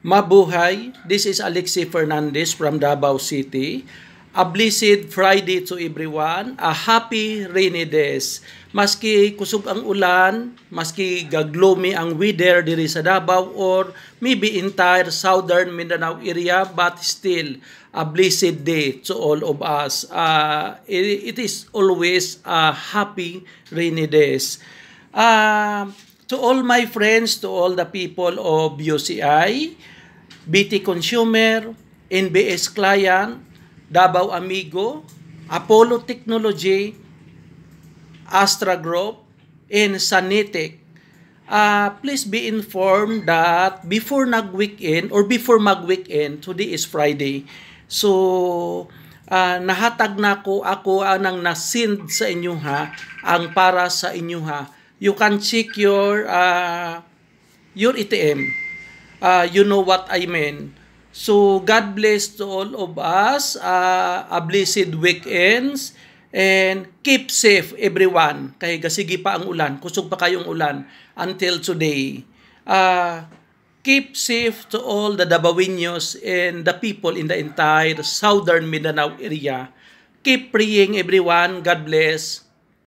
Mabuhay, this is Alexi Fernandez from Davao City. A blessed Friday to everyone. A happy rainy days. Maski kusog ang ulan, maski gagloomy ang weather diri sa Davao or maybe entire southern Mindanao area, but still a blessed day to all of us. It is always a happy rainy days. To all my friends, to all the people of UCI, BT Consumer, NBS Client, Davao Amigo, Apollo Technology, Astra Group, and Sanitec, please be informed that before nag-weekend or before mag-weekend, today is Friday. So, nahatag na ako anang na-send sa inyo ha, ang para sa inyo ha. You can check your ATM. You know what I mean. So, God bless to all of us. A blessed weekends. And keep safe everyone. Kaya gasigi pa ang ulan. Kusog pa kayong ulan until today. Keep safe to all the Davaoeños and the people in the entire southern Mindanao area. Keep praying everyone. God bless.